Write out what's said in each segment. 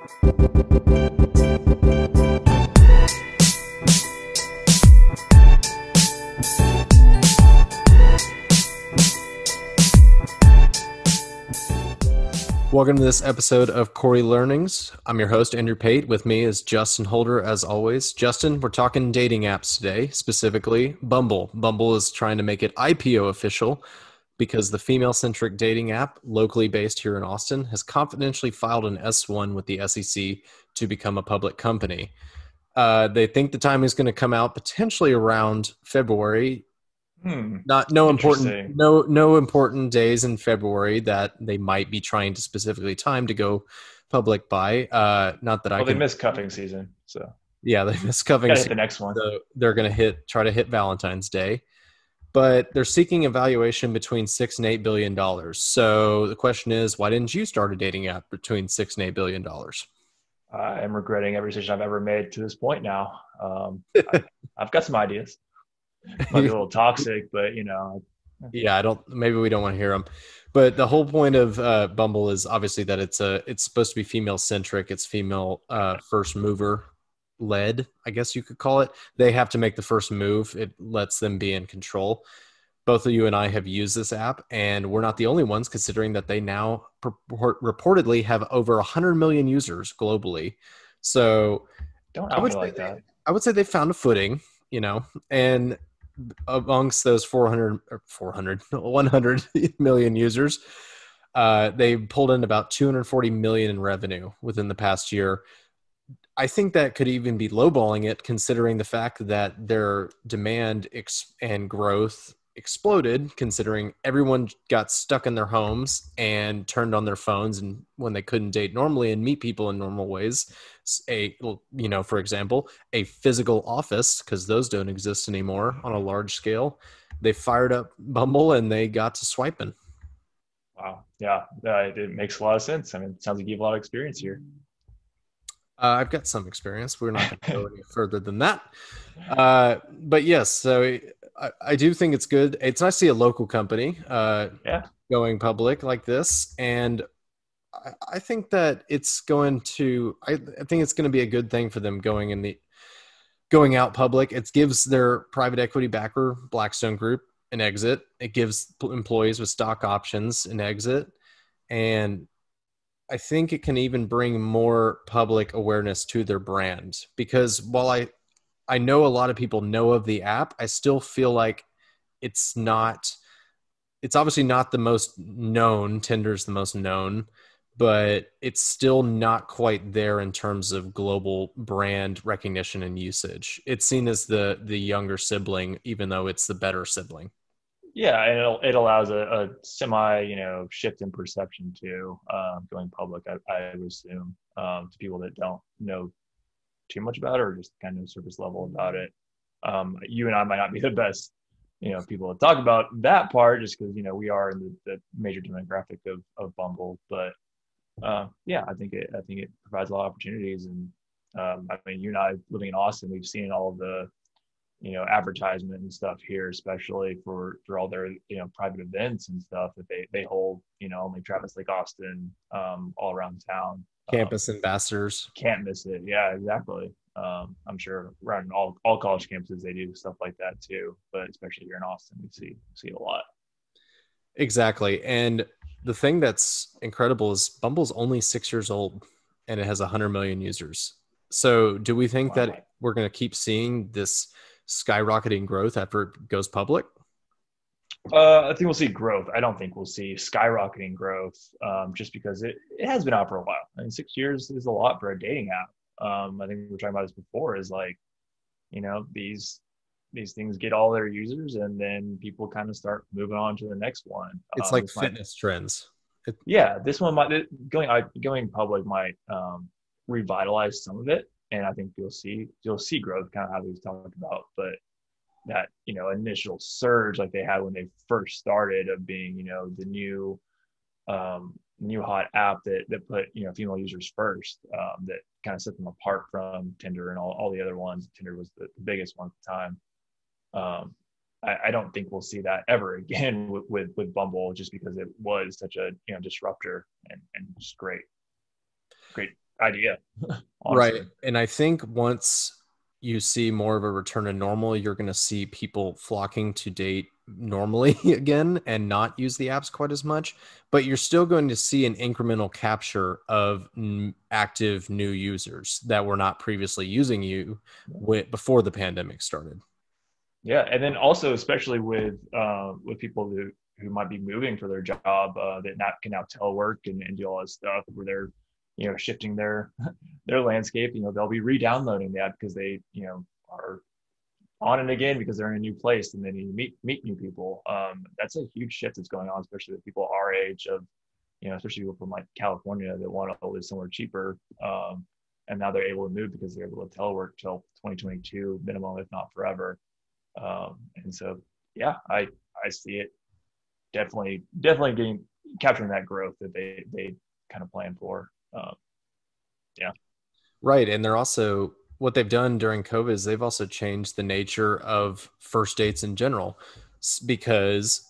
Welcome to this episode of Corey Learnings. I'm your host, Andrew Pate. With me is Justin Holder, as always. Justin, we're talking dating apps today, specifically Bumble. Bumble is trying to make it IPO official because the female-centric dating app, locally based here in Austin, has confidentially filed an S-1 with the SEC to become a public company. They think the time is going to come out potentially around February. No important days in February that they might be trying to specifically time to go public by. They missed cuffing season, so yeah, they missed cuffing gotta season. hit the next one. So they're going to try to hit Valentine's Day, but they're seeking a valuation between $6 and $8 billion. So the question is, why didn't you start a dating app between $6 and $8 billion? I am regretting every decision I've ever made to this point now. I've got some ideas. Might be a little toxic, but Yeah, maybe we don't want to hear them. But the whole point of Bumble is obviously that it's supposed to be female centric. It's female first mover led, I guess you could call it. They have to make the first move. It lets them be in control. Both of you and I have used this app, and we're not the only ones, considering that they now reportedly have over 100 million users globally. So I would say they found a footing, and amongst those 100 million users, they pulled in about 240 million in revenue within the past year. I think that could even be lowballing it, considering the fact that their demand and growth exploded, considering everyone got stuck in their homes and turned on their phones, and when they couldn't date normally and meet people in normal ways, for example, a physical office, because those don't exist anymore on a large scale, they fired up Bumble and they got to swiping. Wow. Yeah, it makes a lot of sense. I mean, it sounds like you have a lot of experience here. I've got some experience. We're not going to go any further than that. But yes, so I do think it's good. It's nice to see a local company going public like this. And I think that it's going to, I think it's going to be a good thing for them going out public. It gives their private equity backer, Blackstone Group, an exit. It gives employees with stock options an exit. And I think it can even bring more public awareness to their brand, because while I know a lot of people know of the app, I still feel like it's obviously not the most known. Tinder's the most known, but it's still not quite there in terms of global brand recognition and usage. It's seen as the younger sibling, even though it's the better sibling. Yeah, and it allows a semi, shift in perception too, going public. I would assume to people that don't know too much about it or just kind of surface level about it. You and I might not be the best, people to talk about that part, just because we are in the major demographic of Bumble. But yeah, I think it provides a lot of opportunities, and I mean, you and I living in Austin, we've seen all of the advertisement and stuff here, especially for all their, private events and stuff that they hold, only Travis Lake Austin, all around town. Campus ambassadors. Can't miss it. Yeah, exactly. I'm sure around all college campuses, they do stuff like that too, but especially here in Austin, we see a lot. Exactly. And the thing that's incredible is Bumble's only 6 years old and it has 100 million users. So do we think that we're going to keep seeing this skyrocketing growth after it goes public? I think we'll see growth. I don't think we'll see skyrocketing growth, just because it has been out for a while. I mean, 6 years is a lot for a dating app. I think we were talking about this before, is like, these things get all their users and then people kind of start moving on to the next one. It's like fitness trends. This one going public might revitalize some of it. And I think you'll see growth, kind of how we've talked about, but that, initial surge like they had when they first started of being, the new hot app that put, female users first, that kind of set them apart from Tinder and all the other ones. Tinder was the biggest one at the time. I don't think we'll see that ever again with Bumble, just because it was such a, disruptor and just great idea, Right. honestly. And I think once you see more of a return to normal, you're going to see people flocking to date normally again and not use the apps quite as much. But you're still going to see an incremental capture of active new users that were not previously using you before the pandemic started. Yeah, and then also especially with people who might be moving for their job that not can now telework and do all this stuff where they're shifting their landscape. They'll be re-downloading that because they are on it again because they're in a new place and they need to meet new people. That's a huge shift that's going on, especially with people our age of especially people from like California that want to live somewhere cheaper. And now they're able to move because they're able to telework till 2022 minimum, if not forever. And so, yeah, I see it definitely getting capturing that growth that they kind of plan for. Yeah, Right. And they're also, what they've done during COVID is they've also changed the nature of first dates in general because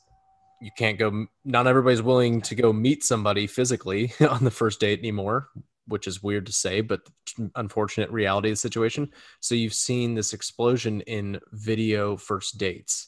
you can't go, not everybody's willing to go meet somebody physically on the first date anymore, which is weird to say, but unfortunate reality of the situation. So you've seen this explosion in video first dates.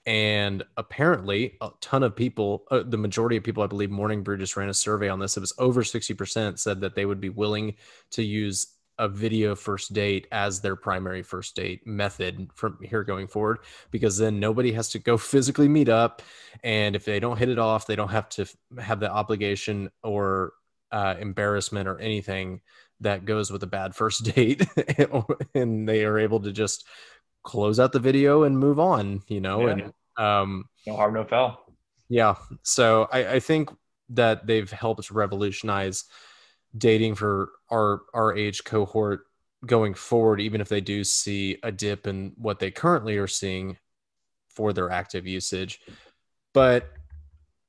And apparently, a ton of people, the majority of people, I believe Morning Brew just ran a survey on this. It was over 60% said that they would be willing to use a video first date as their primary first date method from here going forward, because then nobody has to go physically meet up. And if they don't hit it off, they don't have to have the obligation or embarrassment or anything that goes with a bad first date. And they are able to just close out the video and move on, yeah, and no harm, no foul. yeah. So I think that they've helped revolutionize dating for our age cohort going forward, even if they do see a dip in what they currently are seeing for their active usage. But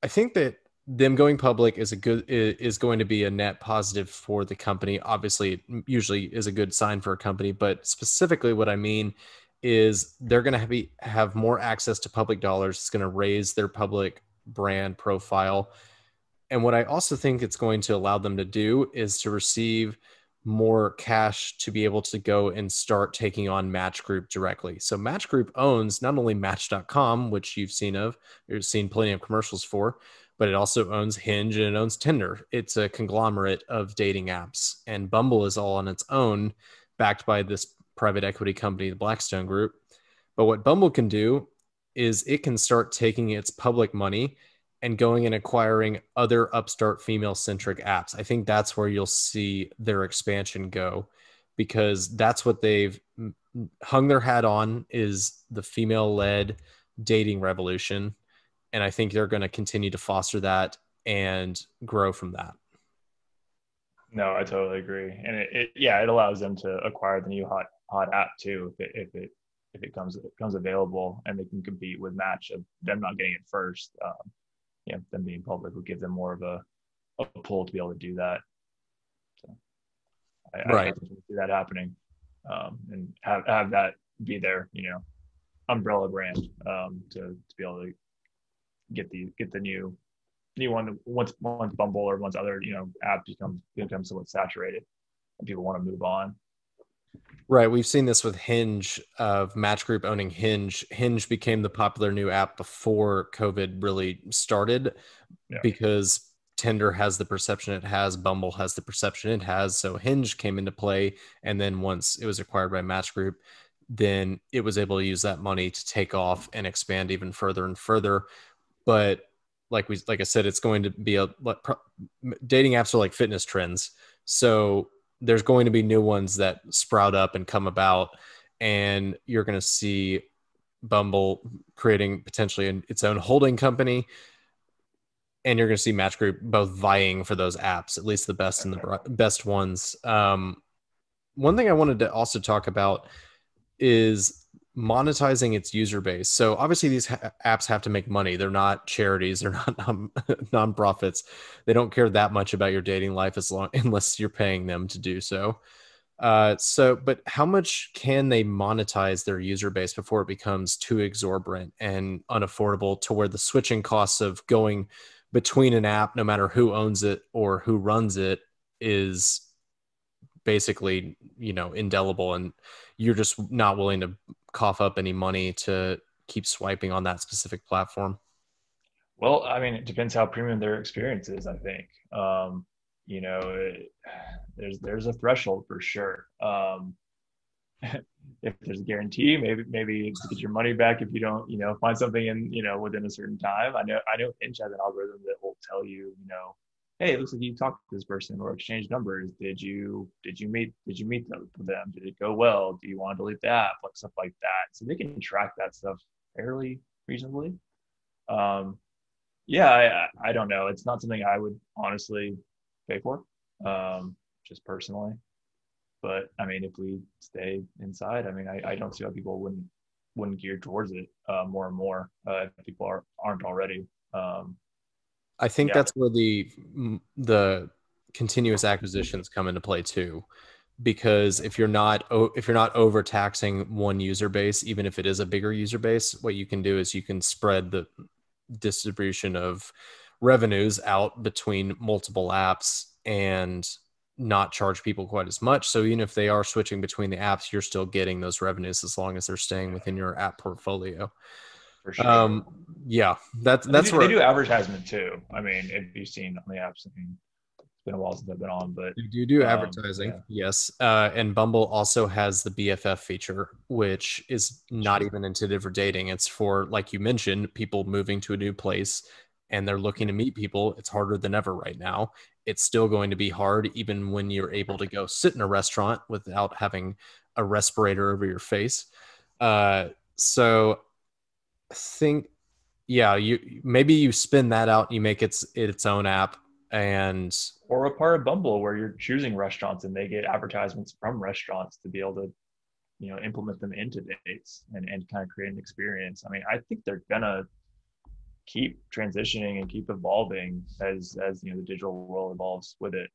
I think that them going public is going to be a net positive for the company. Obviously, it usually is a good sign for a company, but specifically what I mean is they're going to have more access to public dollars. It's going to raise their public brand profile. And what I also think it's going to allow them to do is to receive more cash to be able to go and start taking on Match Group directly. So Match Group owns not only Match.com, which you've seen plenty of commercials for, but it also owns Hinge and it owns Tinder. It's a conglomerate of dating apps. And Bumble is all on its own, backed by this private equity company, the Blackstone Group. But what Bumble can do is it can start taking its public money and going and acquiring other upstart female-centric apps. I think that's where you'll see their expansion go, because that's what they've hung their hat on, is the female-led dating revolution. And I think they're going to continue to foster that and grow from that. No, I totally agree, and it allows them to acquire the new hot app too if it comes available, and they can compete with Match of them not getting it first. Them being public will give them more of a pull to be able to do that. So I Right. definitely see that happening, and have that be their umbrella brand to be able to get the new one once Bumble or once other app becomes somewhat saturated and people want to move on. Right. We've seen this with Hinge, of Match Group owning Hinge. Hinge became the popular new app before COVID really started, Yeah, because Tinder has the perception it has, Bumble has the perception it has. So Hinge came into play. And then once it was acquired by Match Group, then it was able to use that money to take off and expand even further and further. But like I said, it's going to be dating apps are like fitness trends. So there's going to be new ones that sprout up and come about, and you're going to see Bumble creating potentially its own holding company, and you're going to see Match Group both vying for those apps, at least the best and the best ones. One thing I wanted to also talk about is monetizing its user base. So obviously these apps have to make money. They're not charities. They're not nonprofits. They don't care that much about your dating life unless you're paying them to do so. But how much can they monetize their user base before it becomes too exorbitant and unaffordable, to where the switching costs of going between an app, no matter who owns it or who runs it, is basically, indelible, and you're just not willing to cough up any money to keep swiping on that specific platform. Well, I mean, it depends how premium their experience is, I think. You know, there's a threshold for sure. If there's a guarantee, maybe to get your money back if you don't, find something in, within a certain time. I know Hinge has an algorithm that will tell you, hey, it looks like you talked to this person or exchanged numbers. Did you meet them? Did it go well? Do you want to delete the app? Like stuff like that. So they can track that stuff fairly reasonably. Yeah, I don't know. It's not something I would honestly pay for, just personally. But I mean, if we stay inside, I mean, I don't see how people wouldn't gear towards it more and more if people aren't already. I think that's where the continuous acquisitions come into play too, because if you're not overtaxing one user base, even if it is a bigger user base, what you can do is you can spread the distribution of revenues out between multiple apps and not charge people quite as much. So even if they are switching between the apps, you're still getting those revenues as long as they're staying within your app portfolio. For sure. Yeah, that's where they do advertisement too. I mean, if you've seen on the apps, I mean, it's been a while since I've been on, but you do advertising, yes. And Bumble also has the BFF feature, which is not even intended for dating. It's for, like you mentioned, people moving to a new place and they're looking to meet people. It's harder than ever right now. It's still going to be hard, even when you're able to go sit in a restaurant without having a respirator over your face. So I think, yeah, you spin that out, you make its own app, and or a part of Bumble where you're choosing restaurants and they get advertisements from restaurants to be able to, implement them into dates and kind of create an experience. I mean, I think they're gonna keep transitioning and keep evolving as the digital world evolves with it.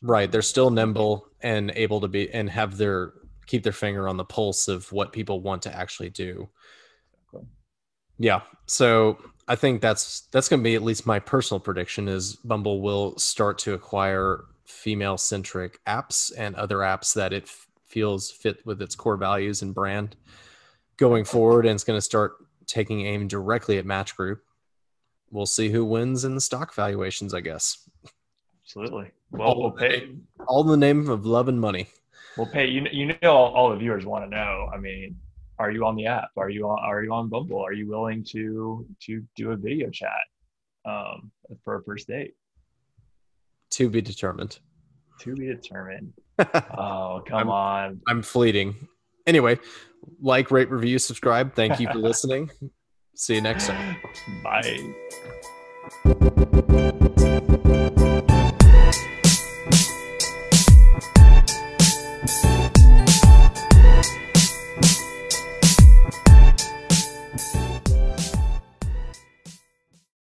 Right, they're still nimble and able to be and keep their finger on the pulse of what people want to actually do. Exactly. Yeah, so I think that's going to be at least my personal prediction is Bumble will start to acquire female-centric apps and other apps that it feels fit with its core values and brand going forward, and it's going to start taking aim directly at Match Group. We'll see who wins in the stock valuations, I guess. Absolutely. Well, we'll pay all in the name of love and money. We'll pay. All the viewers want to know. I mean, are you on the app? Are you on Bumble? Are you willing to do a video chat for a first date? To be determined. To be determined. Oh, come on. I'm fleeting. Anyway, like, rate, review, subscribe. Thank you for listening. See you next time. Bye.